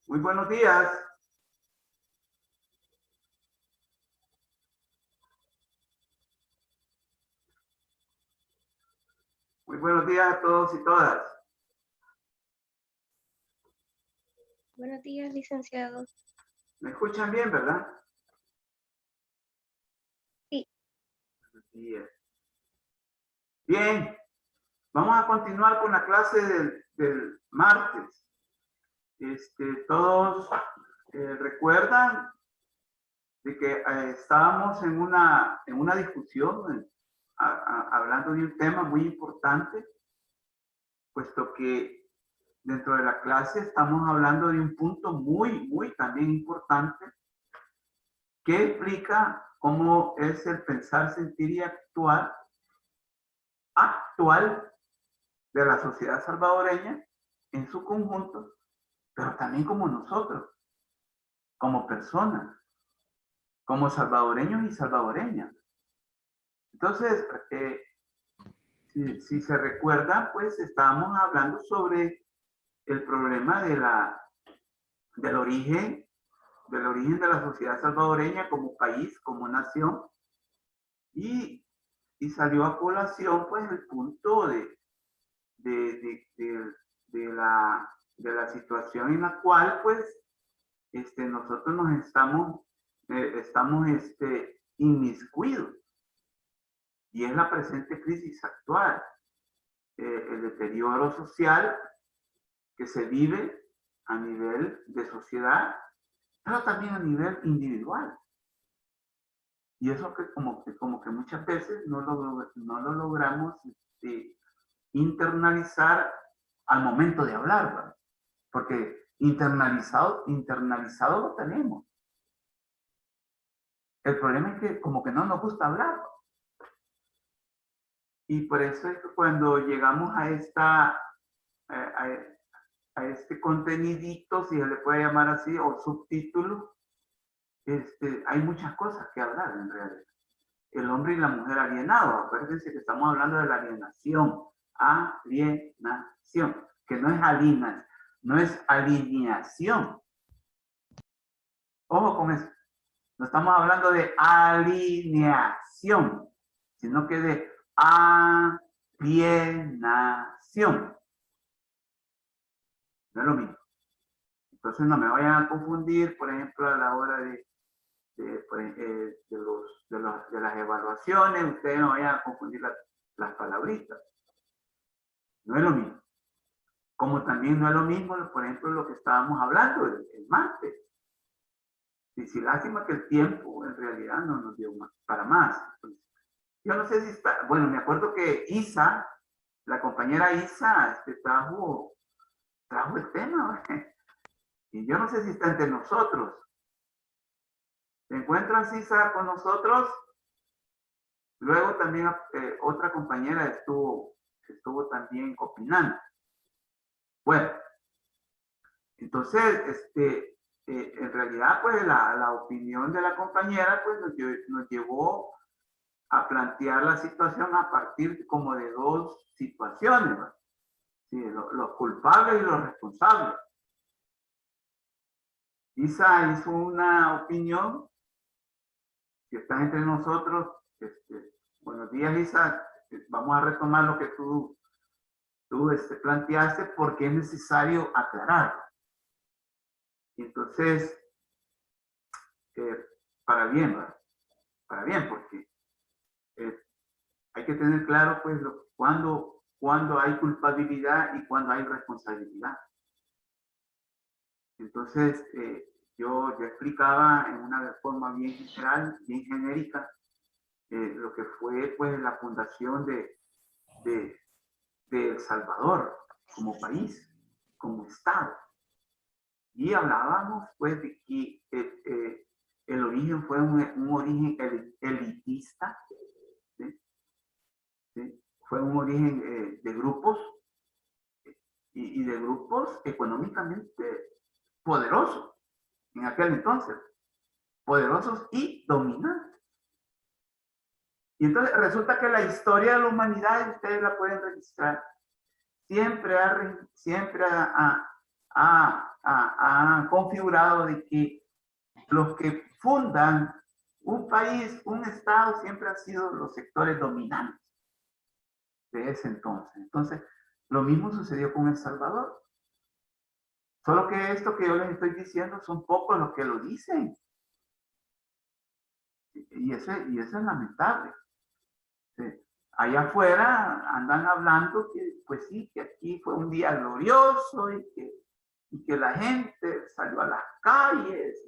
Muy buenos días. Muy buenos días a todos y todas. Buenos días, licenciado. ¿Me escuchan bien, verdad? Sí. Buenos días. Bien, vamos a continuar con la clase del martes. Todos recuerdan de que estábamos en una discusión hablando de un tema muy importante, puesto que dentro de la clase estamos hablando de un punto muy también importante que explica cómo es el pensar, sentir y actual de la sociedad salvadoreña en su conjunto, pero también como nosotros, como personas, como salvadoreños y salvadoreñas. Entonces, si se recuerda, pues estábamos hablando sobre el problema del origen de la sociedad salvadoreña como país, como nación, y salió a colación pues el punto de, de, de la situación en la cual pues nosotros nos estamos inmiscuidos, y es la presente crisis actual, el deterioro social que se vive a nivel de sociedad, pero también a nivel individual. Y eso que como que muchas veces no lo logramos internalizar al momento de hablar, ¿verdad? Porque internalizado lo tenemos. El problema es que como que no nos gusta hablar. Y por eso es que cuando llegamos a este contenidito, si se le puede llamar así, o subtítulo, hay muchas cosas que hablar en realidad. El hombre y la mujer alienados. Acuérdense que estamos hablando de la alienación. Alienación. Que no es no es alineación. Ojo con eso. No estamos hablando de alineación, sino que de alienación. No es lo mismo. Entonces no me vayan a confundir, por ejemplo, a la hora de las evaluaciones, ustedes no vayan a confundir las palabritas. No es lo mismo. Como también no es lo mismo, por ejemplo, lo que estábamos hablando el martes. Si lástima que el tiempo en realidad no nos dio para más. Yo no sé si está, bueno, me acuerdo que Isa, la compañera Isa, trajo el tema, y yo no sé si está entre nosotros. ¿Te encuentras, Isa, con nosotros? Luego también otra compañera estuvo también opinando. Bueno, entonces, en realidad, pues la opinión de la compañera pues nos llevó a plantear la situación a partir como de dos situaciones, ¿no? Sí, los culpables y los responsables. Isa hizo una opinión, si estás entre nosotros, buenos días, Isa, vamos a retomar lo que tú planteaste porque es necesario aclararlo. Entonces, para bien, ¿verdad? Para bien, porque hay que tener claro pues cuando hay culpabilidad y cuando hay responsabilidad. Entonces, yo explicaba en una forma bien general, bien genérica, lo que fue pues la fundación de El Salvador como país, como Estado. Y hablábamos pues de que el origen fue un origen elitista, ¿sí? ¿Sí? Fue un origen de grupos y de grupos económicamente poderosos en aquel entonces, poderosos y dominantes. Y entonces resulta que la historia de la humanidad, ustedes la pueden registrar, siempre ha configurado de que los que fundan un país, un estado, siempre han sido los sectores dominantes de ese entonces. Entonces, lo mismo sucedió con El Salvador. Solo que esto que yo les estoy diciendo son pocos los que lo dicen. Y eso es lamentable. Sí. Allá afuera andan hablando que, pues sí, que aquí fue un día glorioso y que la gente salió a las calles,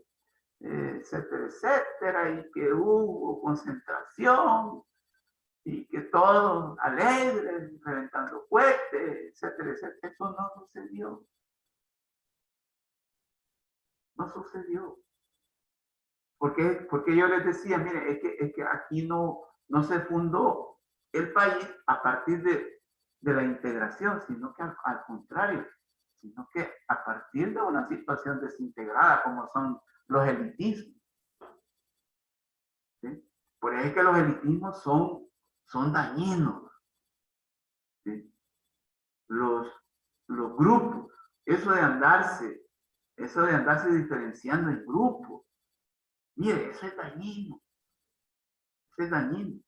etcétera, etcétera, y que hubo concentración y que todos alegres, reventando cohetes, etcétera, etcétera. Eso no sucedió. No sucedió. Porque yo les decía, mire, es que aquí no se fundó el país a partir de la integración, sino que al contrario, sino que a partir de una situación desintegrada, como son los elitismos. ¿Sí? Por eso es que los elitismos son dañinos. ¿Sí? Los grupos, eso de andarse diferenciando en grupos, mire, eso es dañino. Eso es dañino.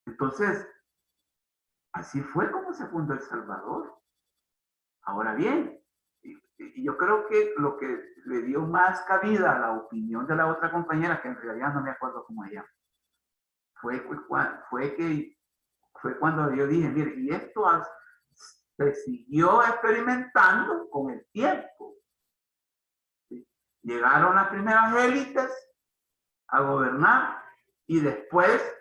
Entonces, así fue como se fundó El Salvador. Ahora bien, y yo creo que lo que le dio más cabida a la opinión de la otra compañera, que en realidad no me acuerdo cómo ella, fue cuando yo dije, mire, y esto se siguió experimentando con el tiempo. ¿Sí? Llegaron las primeras élites a gobernar y después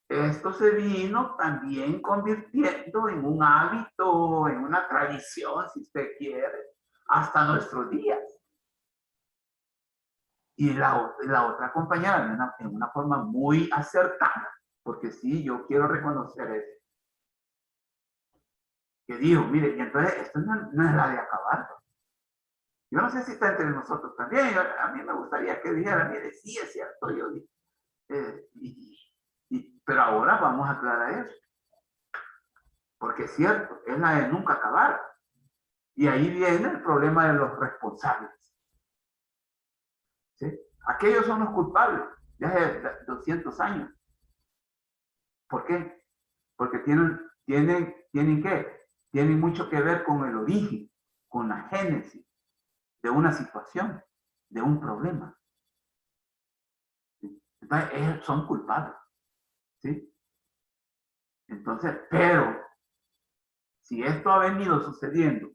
esto se vino también convirtiendo en un hábito, en una tradición, si usted quiere, hasta nuestros días. Y la otra compañera, en una forma muy acertada, porque sí, yo quiero reconocer eso, que dijo, mire, y entonces esto no es la de acabar. Yo no sé si está entre nosotros también, a mí me gustaría que dijera, mire, sí es cierto, yo dije, pero ahora vamos a aclarar eso. Porque es cierto, es la de nunca acabar. Y ahí viene el problema de los responsables. ¿Sí? Aquellos son los culpables, ya hace 200 años. ¿Por qué? Porque tienen ¿qué? Tienen mucho que ver con el origen, con la génesis de una situación, de un problema. ¿Sí? Entonces, ellos son culpables. ¿Sí? Entonces, pero si esto ha venido sucediendo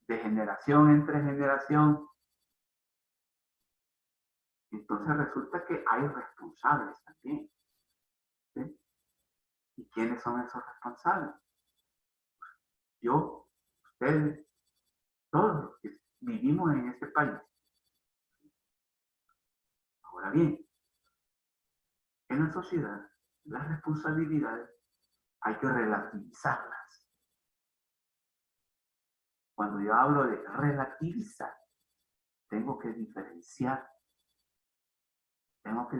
de generación entre generación, entonces resulta que hay responsables también. ¿Sí? ¿Y quiénes son esos responsables? Yo, ustedes, todos los que vivimos en este país. Ahora bien, en la sociedad, las responsabilidades hay que relativizarlas. Cuando yo hablo de relativizar, tengo que diferenciar. Tengo que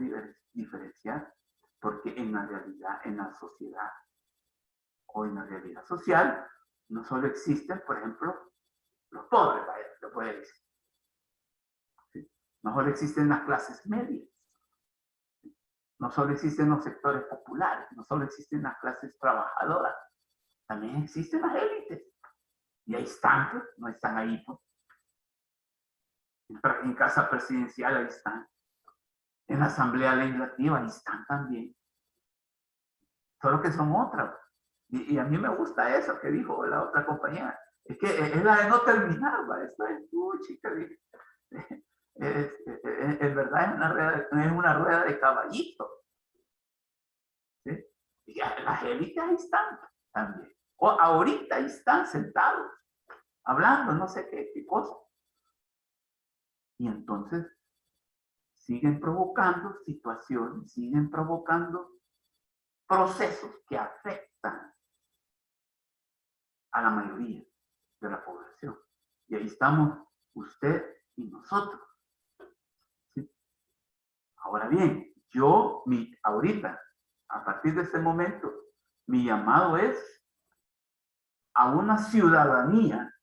diferenciar porque en la realidad, en la sociedad o en la realidad social, no solo existen, por ejemplo, los pobres, lo puede decir. ¿Sí? No solo existen las clases medias. No solo existen los sectores populares, no solo existen las clases trabajadoras, también existen las élites. Y ahí están, pues, no están ahí. Pues. En casa presidencial ahí están. En la asamblea legislativa ahí están también. Solo que son otras. Y a mí me gusta eso que dijo la otra compañera. Es que es la de no terminar, ¿va? Esto es, chica, en verdad es una rueda de caballito. ¿Sí? Y las élites ahí están también. O ahorita ahí están sentados, hablando, no sé qué cosa. Y entonces siguen provocando situaciones, siguen provocando procesos que afectan a la mayoría de la población. Y ahí estamos usted y nosotros. ¿Sí? Ahora bien, ahorita, a partir de este momento, mi llamado es a una ciudadanía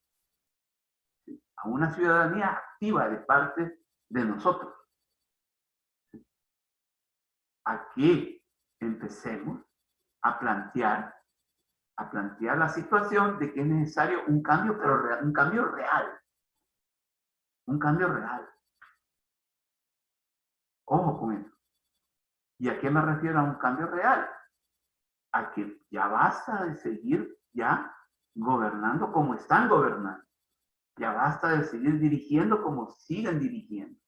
a una ciudadanía activa de parte de nosotros. A que empecemos a plantear la situación de que es necesario un cambio, pero un cambio real. Un cambio real. Ojo con eso. ¿Y a qué me refiero a un cambio real? A que ya basta de seguir ya gobernando como están gobernando. Ya basta de seguir dirigiendo como siguen dirigiendo.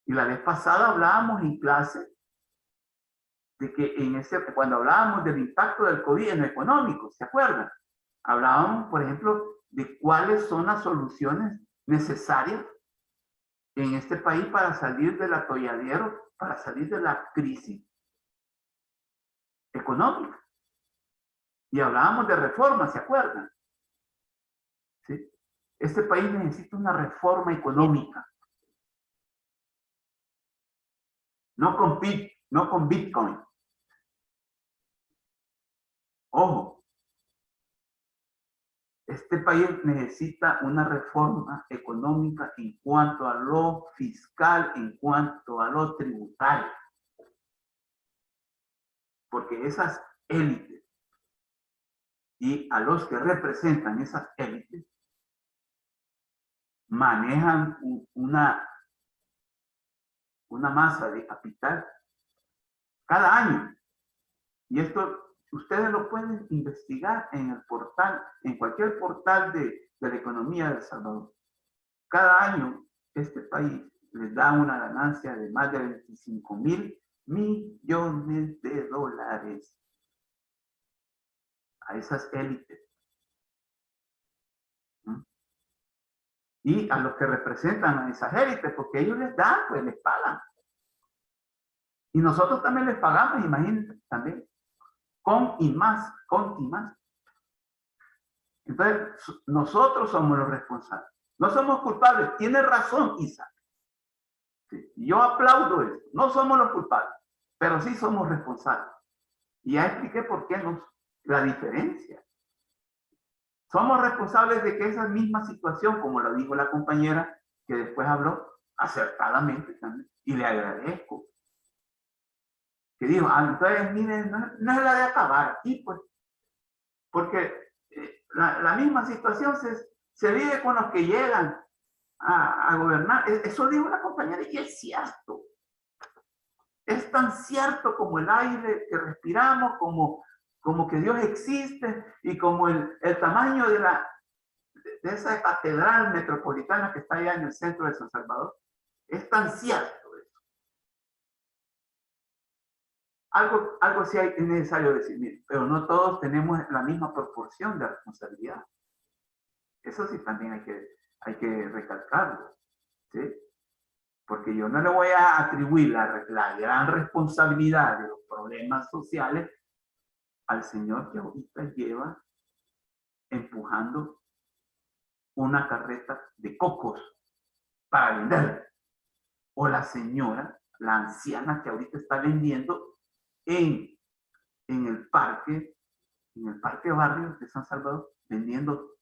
Y la vez pasada hablábamos en clase de que cuando hablábamos del impacto del COVID en lo económico, ¿se acuerdan? Hablábamos, por ejemplo, de cuáles son las soluciones necesarias en este país para salir del atolladero, para salir de la crisis económica. Y hablábamos de reformas, ¿se acuerdan? ¿Sí? Este país necesita una reforma económica. No con Bitcoin. Ojo. Este país necesita una reforma económica en cuanto a lo fiscal, en cuanto a lo tributario. Porque esas élites y a los que representan esas élites manejan una masa de capital cada año. Y esto ustedes lo pueden investigar en el portal, en cualquier portal de la economía de El Salvador. Cada año este país les da una ganancia de más de 25,000 millones de dólares a esas élites. Y a los que representan a esas élites, porque ellos les dan, pues les pagan. Y nosotros también les pagamos, imagínense, también. Con y más. Entonces, nosotros somos los responsables. No somos culpables. Tiene razón, Isaac. Sí, yo aplaudo eso. No somos los culpables, pero sí somos responsables. Y ya expliqué por qué la diferencia. Somos responsables de que esa misma situación, como lo dijo la compañera que después habló, acertadamente también, y le agradezco. Que dijo, entonces, miren, no es la de acabar aquí, pues, porque la misma situación se vive con los que llegan a gobernar. Eso dijo la compañera y es cierto. Es tan cierto como el aire que respiramos, como que Dios existe y como el tamaño de esa catedral metropolitana que está allá en el centro de San Salvador. Es tan cierto eso. Algo sí es necesario decir, pero no todos tenemos la misma proporción de responsabilidad. Eso sí también hay que recalcarlo, ¿sí? Porque yo no le voy a atribuir la gran responsabilidad de los problemas sociales al señor que ahorita lleva empujando una carreta de cocos para vender. O la señora, la anciana que ahorita está vendiendo en el parque barrio de San Salvador, vendiendo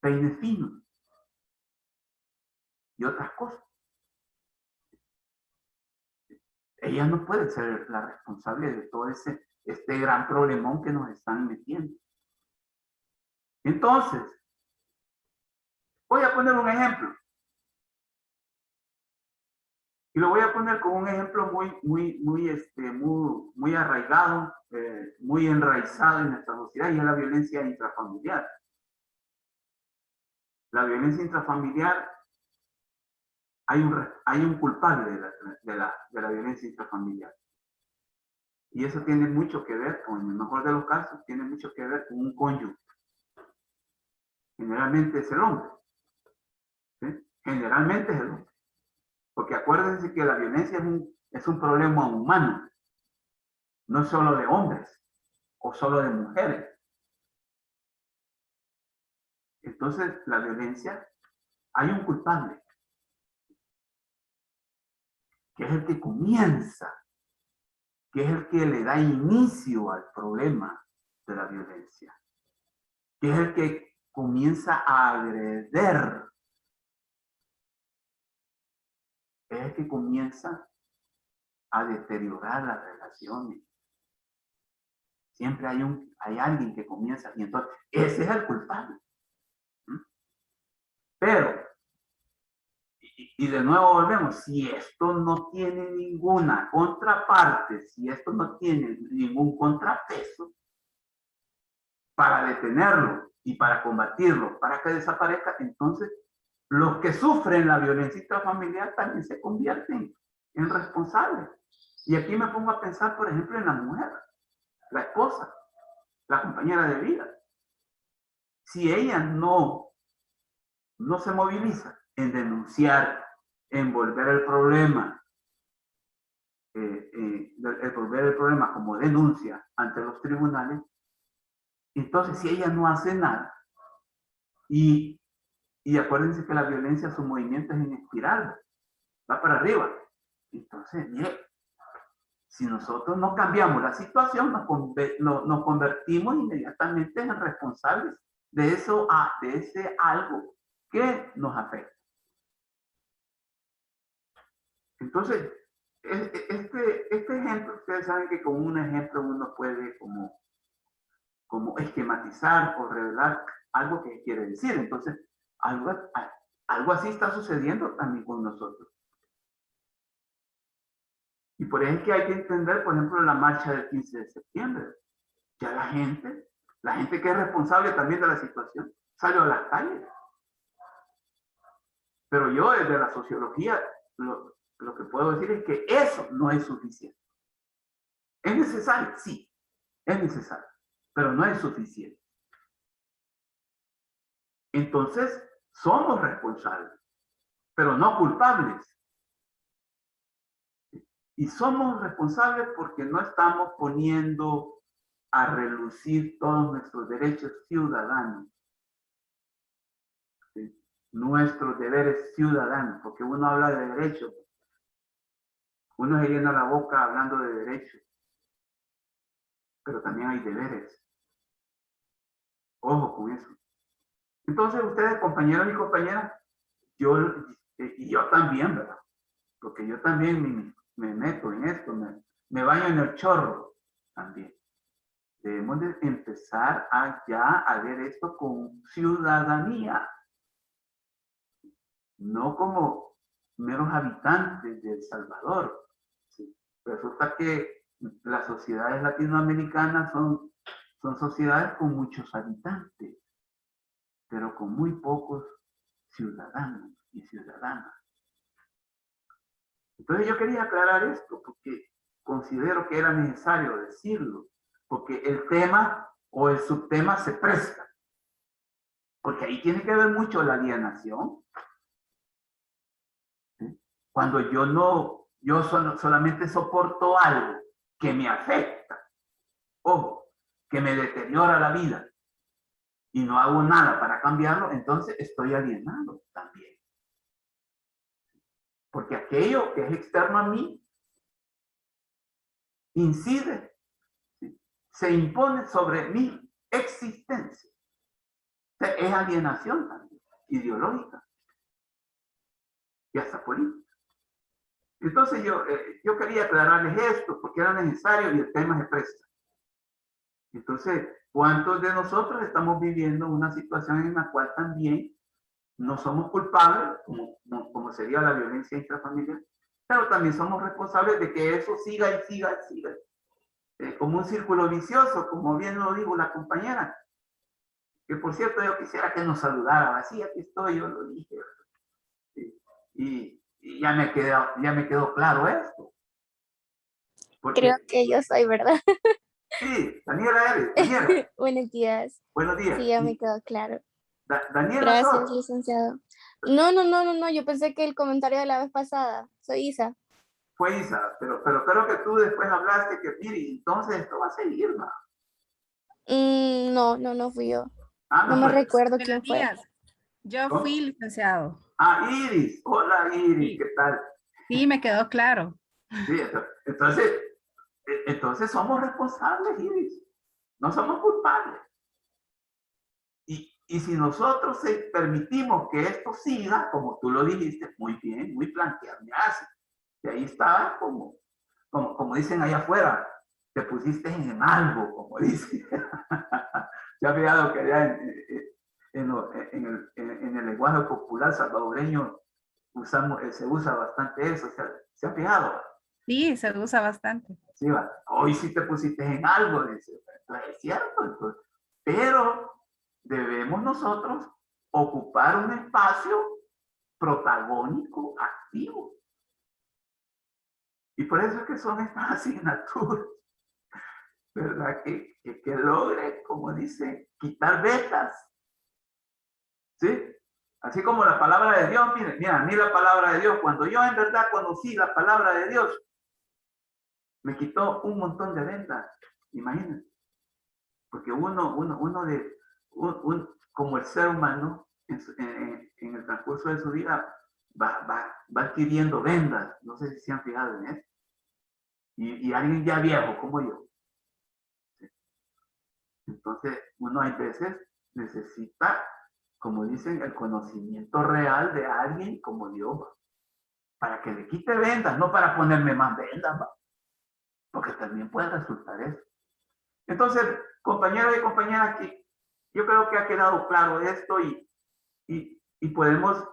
peines finos y otras cosas. Ella no puede ser la responsable de todo este gran problemón que nos están metiendo. Entonces, voy a poner un ejemplo. Y lo voy a poner con un ejemplo muy arraigado, muy enraizado en nuestra sociedad, y es la violencia intrafamiliar. La violencia intrafamiliar, hay un culpable de la violencia intrafamiliar. Y eso tiene mucho que ver, o en el mejor de los casos, tiene mucho que ver con un cónyuge. Generalmente es el hombre. ¿Sí? Generalmente es el hombre. Porque acuérdense que la violencia es un problema humano. No solo de hombres o solo de mujeres. Entonces, la violencia, hay un culpable, que es el que comienza, que es el que le da inicio al problema de la violencia, que es el que comienza a agreder es que comienza a deteriorar las relaciones. Siempre hay alguien que comienza, y entonces ese es el culpable. Pero, y de nuevo volvemos, si esto no tiene ninguna contraparte, si esto no tiene ningún contrapeso para detenerlo y para combatirlo, para que desaparezca, entonces los que sufren la violencia intrafamiliar también se convierten en responsables. Y aquí me pongo a pensar, por ejemplo, en la mujer, la esposa, la compañera de vida. Si ella no se moviliza en denunciar, en volver el problema, volver el problema como denuncia ante los tribunales, entonces si ella no hace nada, y acuérdense que la violencia, su movimiento es en espiral, va para arriba. Entonces, mire, si nosotros no cambiamos la situación, nos convertimos inmediatamente en responsables de eso, de ese algo que nos afecta. Entonces, este ejemplo, ustedes saben que con un ejemplo uno puede como esquematizar o revelar algo que quiere decir. Entonces, algo así está sucediendo también con nosotros. Y por eso es que hay que entender, por ejemplo, la marcha del 15 de septiembre. Ya la gente que es responsable también de la situación, salió a las calles. Pero yo desde la sociología, lo que puedo decir es que eso no es suficiente. ¿Es necesario? Sí, es necesario, pero no es suficiente. Entonces, somos responsables, pero no culpables. Y somos responsables porque no estamos poniendo a relucir todos nuestros derechos ciudadanos. ¿Sí? Nuestros deberes ciudadanos, porque uno habla de derechos. Uno se llena la boca hablando de derechos, pero también hay deberes. Ojo con eso. Entonces, ustedes, compañeros y compañeras, y yo también, ¿verdad? Porque yo también me meto en esto, me baño en el chorro también. Debemos de empezar a ver esto con ciudadanía, no como meros habitantes de El Salvador. ¿Sí? Resulta que las sociedades latinoamericanas son sociedades con muchos habitantes, pero con muy pocos ciudadanos y ciudadanas. Entonces yo quería aclarar esto porque considero que era necesario decirlo, porque el tema o el subtema se presta, porque ahí tiene que ver mucho la alienación. ¿Sí? Cuando yo solamente soporto algo que me afecta, ojo, que me deteriora la vida, y no hago nada para cambiarlo, entonces estoy alienado también. Porque aquello que es externo a mí incide, ¿sí? Se impone sobre mi existencia. O sea, es alienación también, ideológica y hasta política. Entonces yo quería aclararles esto porque era necesario y el tema se presta. Entonces, ¿cuántos de nosotros estamos viviendo una situación en la cual también no somos culpables, como sería la violencia intrafamiliar, pero también somos responsables de que eso siga y siga y siga? Como un círculo vicioso, como bien lo dijo la compañera, que por cierto yo quisiera que nos saludara, así aquí estoy, yo lo dije, y ya me quedó claro esto. Porque, Creo que yo soy, ¿verdad? sí, Daniela eres, Daniela. Buenos días. Buenos días. Sí, ya me quedó claro. Daniela Gracias, sos. licenciado. No, yo pensé que el comentario de la vez pasada. Soy Isa. Fue Isa, pero creo que tú después hablaste que, mire, entonces esto va a seguir, ¿no? No fui yo. Ah, No no me fue. recuerdo quién fue. Yo ¿Cómo? fui, licenciado. Ah, Iris. Hola, Iris, Sí. ¿qué tal? Sí, me quedó claro. Sí, entonces somos responsables, Iris. No somos culpables. Y si nosotros permitimos que esto siga, como tú lo dijiste, muy bien, muy planteado, me hace. Y ahí estaba como dicen allá afuera, te pusiste en algo, como dicen. Ya ha fijado que allá en el lenguaje popular salvadoreño se usa bastante eso, ¿se ha fijado? Sí, se usa bastante. Sí, va. Hoy sí te pusiste en algo, dice. Entonces, es cierto, entonces, pero debemos nosotros ocupar un espacio protagónico, activo. Y por eso es que son estas asignaturas, ¿verdad? Que logre, como dice, quitar vetas. ¿Sí? Así como la palabra de Dios, mira, a mí la palabra de Dios, cuando yo en verdad conocí la palabra de Dios, me quitó un montón de ventas, imagínense. Porque como el ser humano, en el transcurso de su vida, va adquiriendo vendas. No sé si se han fijado en eso. Y alguien ya viejo como yo. ¿Sí? Entonces, uno hay veces necesita, como dicen, el conocimiento real de alguien como Dios, para que le quite vendas, no para ponerme más vendas, porque también puede resultar eso. Entonces, compañeros y compañeras, yo creo que ha quedado claro esto y podemos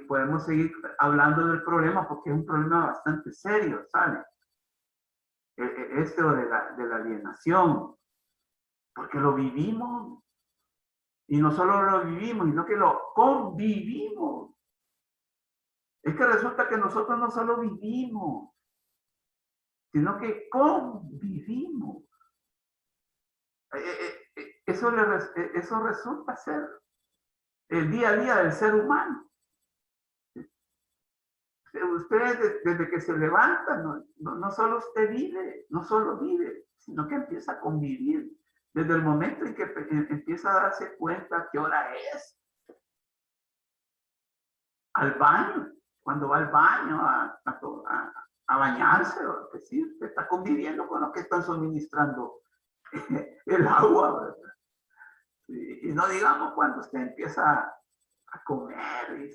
podemos seguir hablando del problema porque es un problema bastante serio, ¿saben? Esto de la alienación, porque lo vivimos y no solo lo vivimos, sino que lo convivimos. Es que resulta que nosotros no solo vivimos, sino que convivimos. Eso resulta ser el día a día del ser humano. Usted desde que se levanta, no solo usted vive, no solo vive, sino que empieza a convivir. Desde el momento en que empieza a darse cuenta qué hora es. Al baño, cuando va al baño a bañarse, o decir, usted está conviviendo con los que están suministrando el agua, ¿verdad? Y no digamos cuando usted empieza a comer,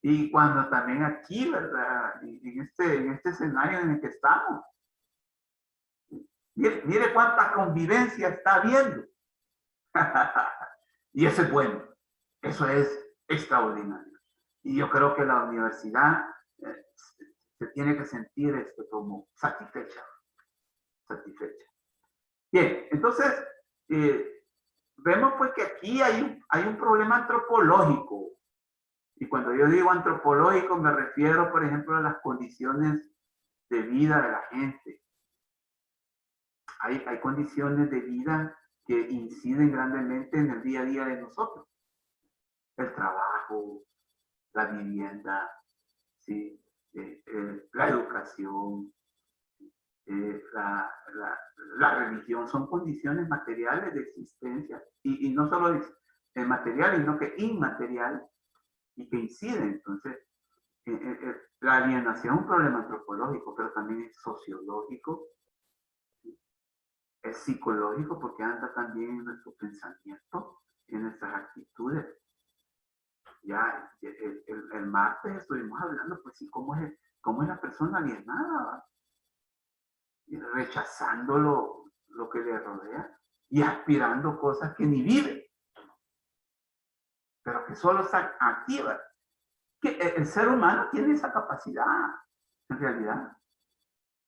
y cuando también aquí, ¿verdad? En este escenario en el que estamos. Mire cuánta convivencia está habiendo. Y eso es bueno. Eso es extraordinario. Y yo creo que la universidad se tiene que sentir como satisfecha. Bien, entonces, vemos pues que aquí hay un problema antropológico. Y cuando yo digo antropológico me refiero, por ejemplo, a las condiciones de vida de la gente. Hay condiciones de vida que inciden grandemente en el día a día de nosotros. El trabajo, la vivienda, ¿sí? La educación, la religión, son condiciones materiales de existencia. Y no solo material, sino que inmaterial y que inciden. Entonces, la alienación es un problema antropológico, pero también es sociológico, es psicológico porque anda también en nuestro pensamiento, en nuestras actitudes. Ya el martes estuvimos hablando, pues sí, cómo es la persona alienada, ¿va? Y rechazando lo que le rodea y aspirando cosas que ni vive, pero que solo están activas. Que el ser humano tiene esa capacidad, en realidad.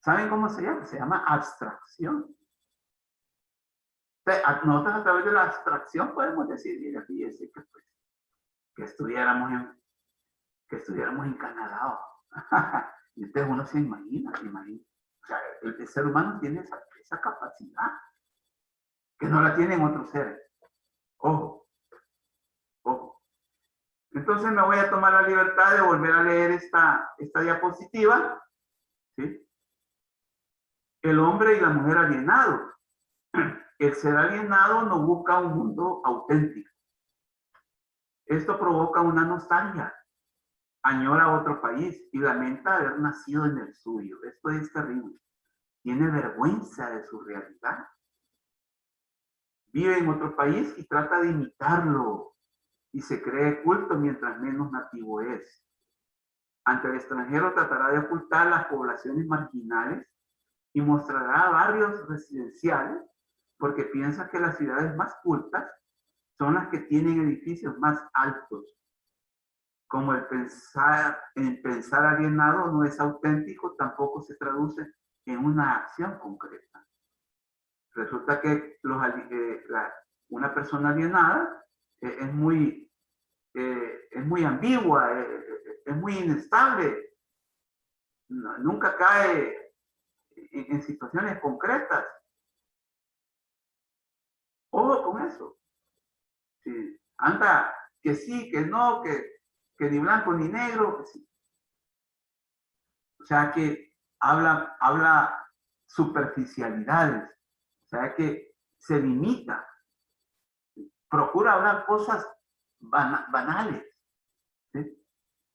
¿Saben cómo se llama? Se llama abstracción. Nosotros a través de la abstracción podemos decir, mira, fíjese que estuviéramos en Canadá. Y entonces uno se imagina. O sea, el ser humano tiene esa capacidad que no la tienen otros seres. Ojo. Entonces me voy a tomar la libertad de volver a leer esta diapositiva. ¿Sí? El hombre y la mujer alienados. El ser alienado no busca un mundo auténtico. Esto provoca una nostalgia. Añora otro país y lamenta haber nacido en el suyo. Esto es terrible. Tiene vergüenza de su realidad. Vive en otro país y trata de imitarlo. Y se cree culto mientras menos nativo es. Ante el extranjero tratará de ocultar las poblaciones marginales y mostrará barrios residenciales porque piensa que las ciudades más cultas son las que tienen edificios más altos. Como el pensar alienado no es auténtico, tampoco se traduce en una acción concreta. Resulta que una persona alienada es muy ambigua, es muy inestable, nunca cae en situaciones concretas. Ojo con eso. Sí, anda que sí, que no, que ni blanco ni negro, que sí. O sea que habla superficialidades, o sea que se limita, procura hablar cosas banales. ¿Sí?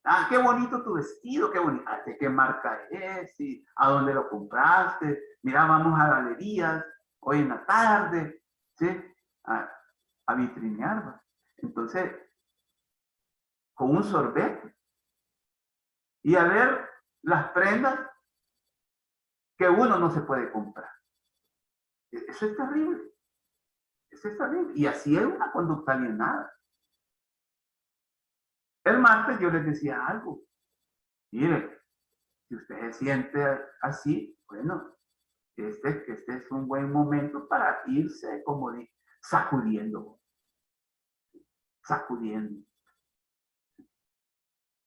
Ah, qué bonito tu vestido, qué bonito. ¿De qué marca es? ¿Y a dónde lo compraste? Mira, vamos a galerías hoy en la tarde, ¿sí? A vitrinear. Entonces, con un sorbete y a ver las prendas que uno no se puede comprar. Eso es terrible. Eso es terrible. Y así es una conducta alienada. El martes yo les decía algo. Mire, si usted se siente así, bueno, este es un buen momento para irse, como sacudiendo. Sacudiendo.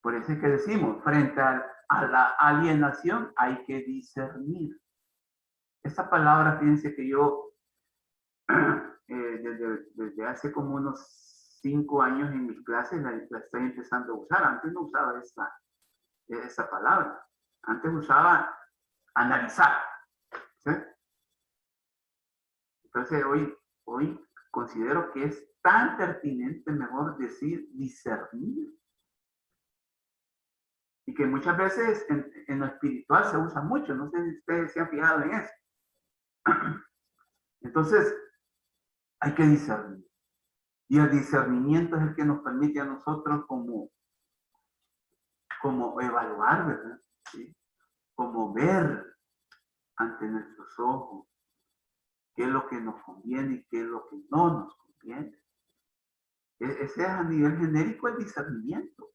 Por eso es que decimos, frente a la alienación hay que discernir. Esta palabra, fíjense que yo desde hace como unos 5 años en mis clases la estoy empezando a usar. Antes no usaba esa palabra. Antes usaba analizar. ¿Sí? Entonces hoy considero que es tan pertinente, mejor decir, discernir. Y que muchas veces en lo espiritual se usa mucho. No sé si ustedes se han fijado en eso. Entonces, hay que discernir. Y el discernimiento es el que nos permite a nosotros como evaluar, ¿verdad? ¿Sí? Como ver ante nuestros ojos qué es lo que nos conviene y qué es lo que no nos conviene. Ese es a nivel genérico el discernimiento.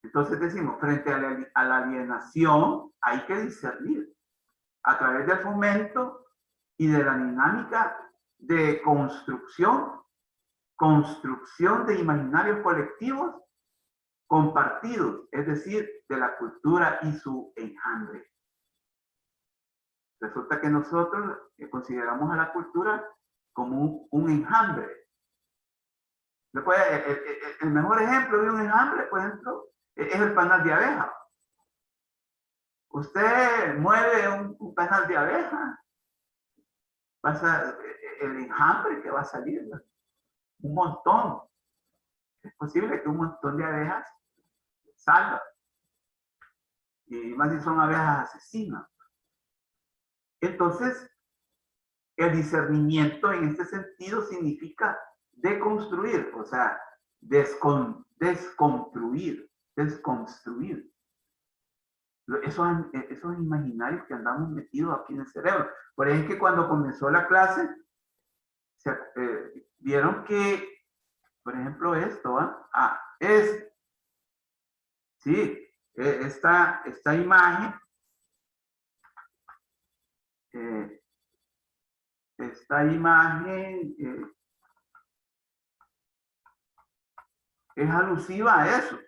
Entonces decimos, frente a la alienación hay que discernir a través del fomento y de la dinámica de construcción de imaginarios colectivos compartidos, es decir, de la cultura y su enjambre. Resulta que nosotros consideramos a la cultura como un enjambre. El mejor ejemplo de un enjambre, por ejemplo, es el panal de abeja. Usted mueve un panal de abeja, el enjambre que va a salir, un montón. Es posible que un montón de abejas salgan. Y más si son abejas asesinas. Entonces, el discernimiento en este sentido significa deconstruir, o sea, desconstruir. Esos imaginarios que andamos metidos aquí en el cerebro. Por ejemplo, que cuando comenzó la clase, vieron que, por ejemplo, esto, sí, esta imagen, es alusiva a eso.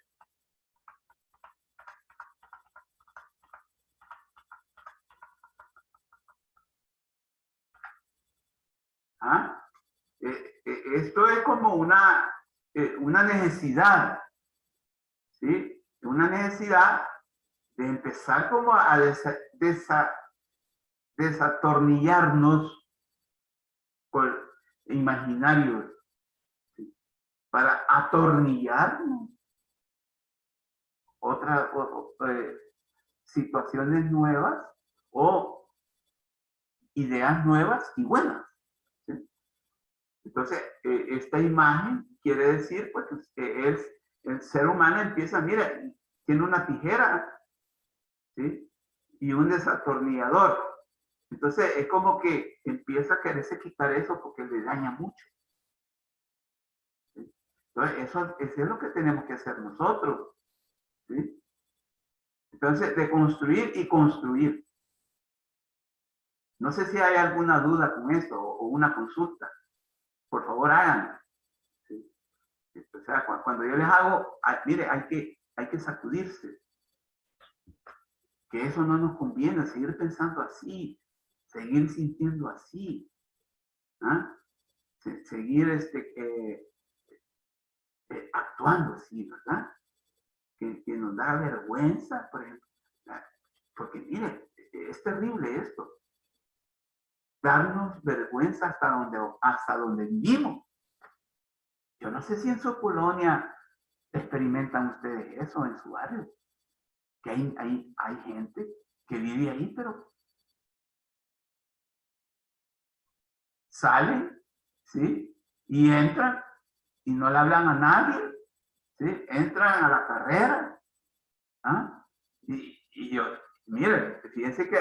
Esto es como una necesidad, ¿sí? Una necesidad de empezar como a desatornillarnos por imaginarios, ¿sí? Para atornillarnos otras situaciones nuevas o ideas nuevas y buenas. ¿Sí? Entonces, esta imagen quiere decir pues, que es el ser humano empieza, mire, tiene una tijera, ¿sí? Y un desatornillador. Entonces es como que empieza a quererse quitar eso porque le daña mucho. ¿Sí? Entonces eso es lo que tenemos que hacer nosotros, ¿sí? Entonces, de construir y construir. No sé si hay alguna duda con esto o una consulta. Por favor, háganlo. ¿Sí? O sea, cuando yo les hago, mire, hay que sacudirse. Que eso no nos conviene, seguir pensando así, seguir sintiendo así. ¿Ah? Seguir actuando así, ¿verdad? Que nos da vergüenza, por ejemplo. Porque mire, es terrible esto. Darnos vergüenza hasta donde vivimos. Yo no sé si en su colonia experimentan ustedes eso, en su barrio. Que hay gente que vive ahí, pero salen, ¿sí? Y entran y no le hablan a nadie, ¿sí? Entran a la carrera, ¿ah? Y yo, miren, fíjense que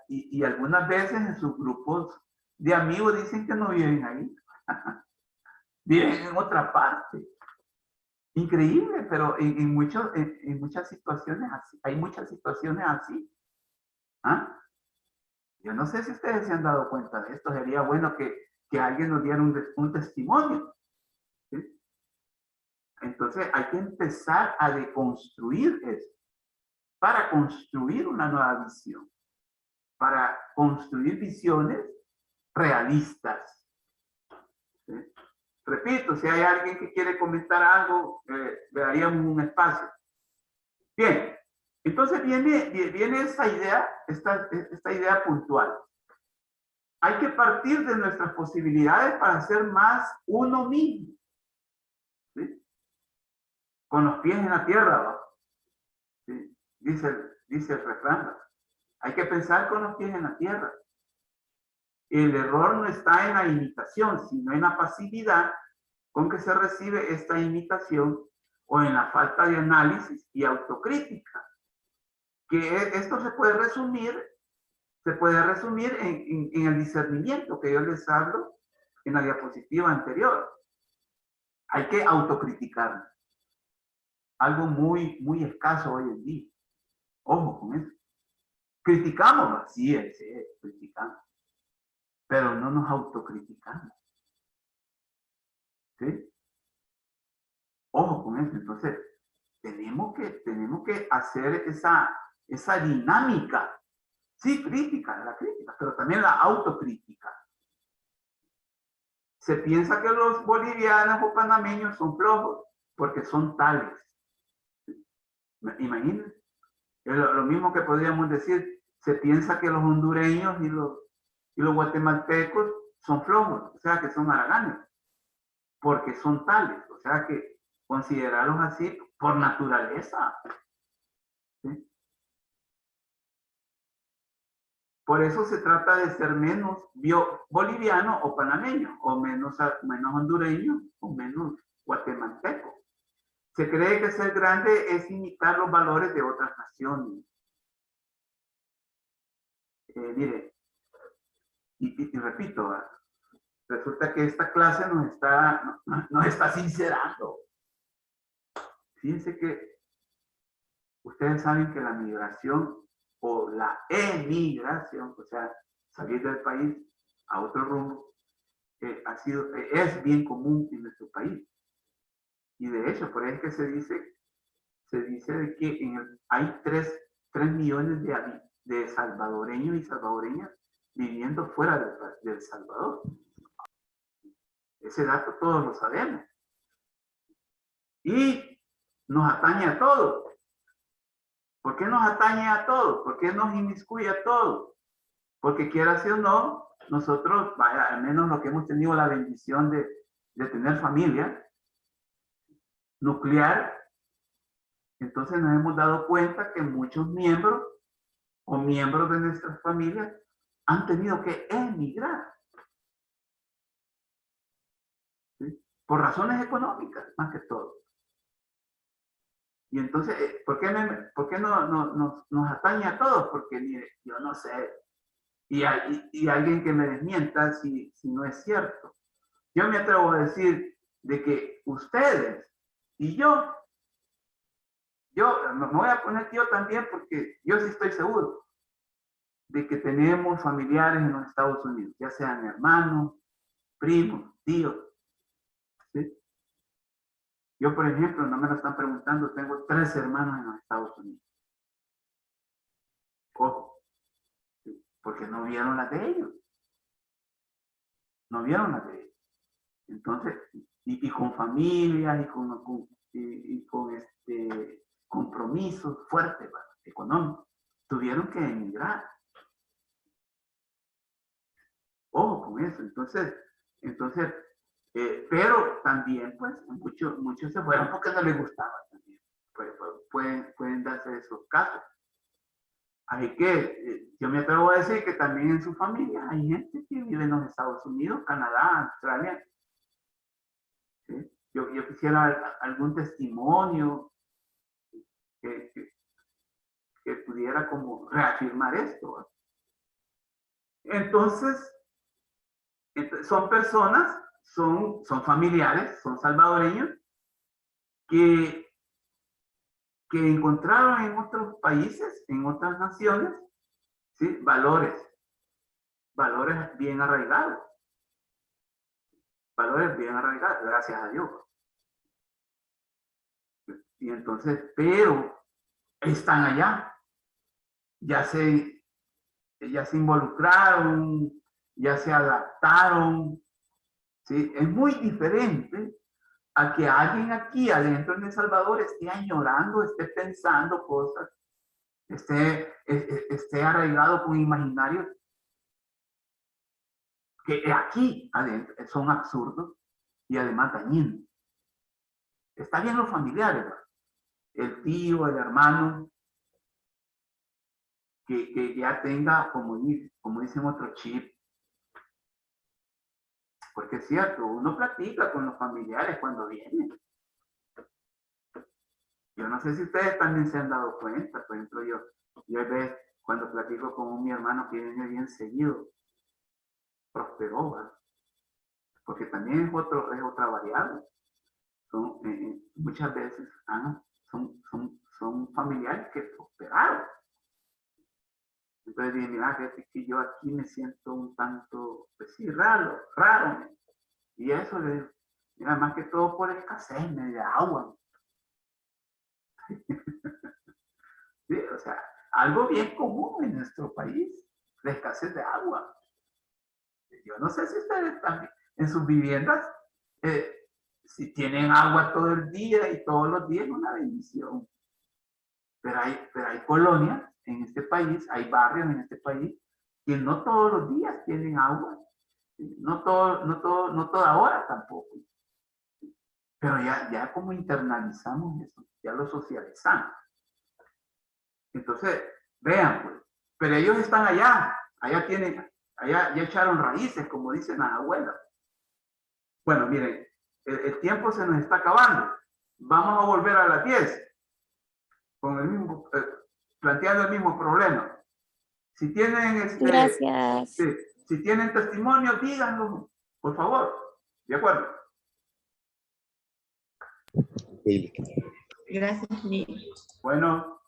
y algunas veces en sus grupos de amigos dicen que no viven ahí, viven en otra parte. Increíble, pero en muchas situaciones así, hay muchas situaciones así. ¿Ah? Yo no sé si ustedes se han dado cuenta de esto, sería bueno que alguien nos diera un testimonio. ¿Sí? Entonces hay que empezar a deconstruir eso para construir una nueva visión, para construir visiones realistas. ¿Sí? Repito, si hay alguien que quiere comentar algo, le daríamos un espacio. Bien, entonces viene esa idea, esta idea puntual. Hay que partir de nuestras posibilidades para ser más uno mismo. ¿Sí? Con los pies en la tierra, ¿va? ¿Sí? Dice el refrán. Hay que pensar con los pies en la tierra. El error no está en la imitación, sino en la pasividad con que se recibe esta imitación o en la falta de análisis y autocrítica. Que esto se puede resumir en el discernimiento que yo les hablo en la diapositiva anterior. Hay que autocriticarnos. Algo muy escaso hoy en día. Ojo con eso. Criticamos, sí, criticamos. Pero no nos autocriticamos. ¿Sí? Ojo con eso. Entonces, tenemos que hacer esa dinámica. Sí, la crítica, pero también la autocrítica. Se piensa que los bolivianos o panameños son flojos porque son tales. Imagínense. Lo mismo que podríamos decir, se piensa que los hondureños y los guatemaltecos son flojos, o sea, que son haraganes, porque son tales, o sea, que considerarlos así por naturaleza. ¿Sí? Por eso se trata de ser menos boliviano o panameño, o menos hondureño, o menos guatemalteco. Se cree que ser grande es imitar los valores de otras naciones. Mire, y repito, resulta que esta clase nos está sincerando. Fíjense que ustedes saben que la migración o la emigración, o sea, salir del país a otro rumbo, es bien común en nuestro país. Y de hecho, por ahí es que se dice de que hay 3 millones de salvadoreños y salvadoreñas viviendo fuera de El Salvador. Ese dato todos lo sabemos. Y nos atañe a todos. ¿Por qué nos atañe a todos? ¿Por qué nos inmiscuye a todos? Porque quiera sí o no, nosotros, vaya, al menos lo que hemos tenido la bendición de tener familia nuclear, entonces nos hemos dado cuenta que muchos miembros o miembros de nuestras familias han tenido que emigrar. ¿Sí? Por razones económicas, más que todo. Y entonces, ¿por qué nos atañe a todos? Porque mire, yo no sé. Y alguien que me desmienta si no es cierto. Yo me atrevo a decir de que ustedes y yo me voy a poner yo también porque yo sí estoy seguro de que tenemos familiares en los Estados Unidos, ya sean hermanos, primos, tíos. ¿Sí? Yo, por ejemplo, no me lo están preguntando, tengo 3 hermanos en los Estados Unidos. Ojo, ¿sí? Porque no vieron las de ellos. No vieron las de ellos. Entonces, y con familias y con compromisos fuertes, ¿verdad? Económicos, tuvieron que emigrar. Ojo con eso. Entonces, pero también, pues, muchos se fueron porque no les gustaba también. Pueden darse esos casos. Así que yo me atrevo a decir que también en su familia hay gente que vive en los Estados Unidos, Canadá, Australia. ¿Sí? Yo quisiera algún testimonio que pudiera como reafirmar esto, ¿verdad? Entonces, son personas, son familiares, son salvadoreños que encontraron en otros países, en otras naciones, ¿sí? Valores bien arraigados, gracias a Dios. Y entonces, pero están allá, ya se involucraron, ya se adaptaron, ¿sí? Es muy diferente a que alguien aquí adentro en El Salvador esté añorando, esté pensando cosas, esté arraigado con imaginarios que aquí adentro son absurdos y además dañinos. Está bien los familiares, ¿verdad? El tío, el hermano, que ya tenga, como dicen, otro chip. Porque es cierto, uno platica con los familiares cuando vienen. Yo no sé si ustedes también se han dado cuenta. Por ejemplo, yo a veces cuando platico con mi hermano que viene bien seguido, prosperó, ¿verdad? Porque también es otra variable. Muchas veces son familiares que prosperaron. Entonces dije, mira, fíjate que yo aquí me siento un tanto, pues sí, raro. Y eso, mira, más que todo por escasez de agua. Sí, o sea, algo bien común en nuestro país, la escasez de agua. Yo no sé si ustedes también en sus viviendas, si tienen agua todo el día y todos los días, es una bendición. Pero hay colonias en este país, hay barrios en este país que no todos los días tienen agua. No toda hora tampoco. Pero ya como internalizamos eso, ya lo socializamos. Entonces, vean, pues, pero ellos están allá ya echaron raíces, como dicen las abuelas. Bueno, miren, el tiempo se nos está acabando. Vamos a volver a las 10 con planteando el mismo problema. Si tienen Gracias. si tienen testimonio, díganlo, por favor. ¿De acuerdo? Gracias, Nick. Bueno.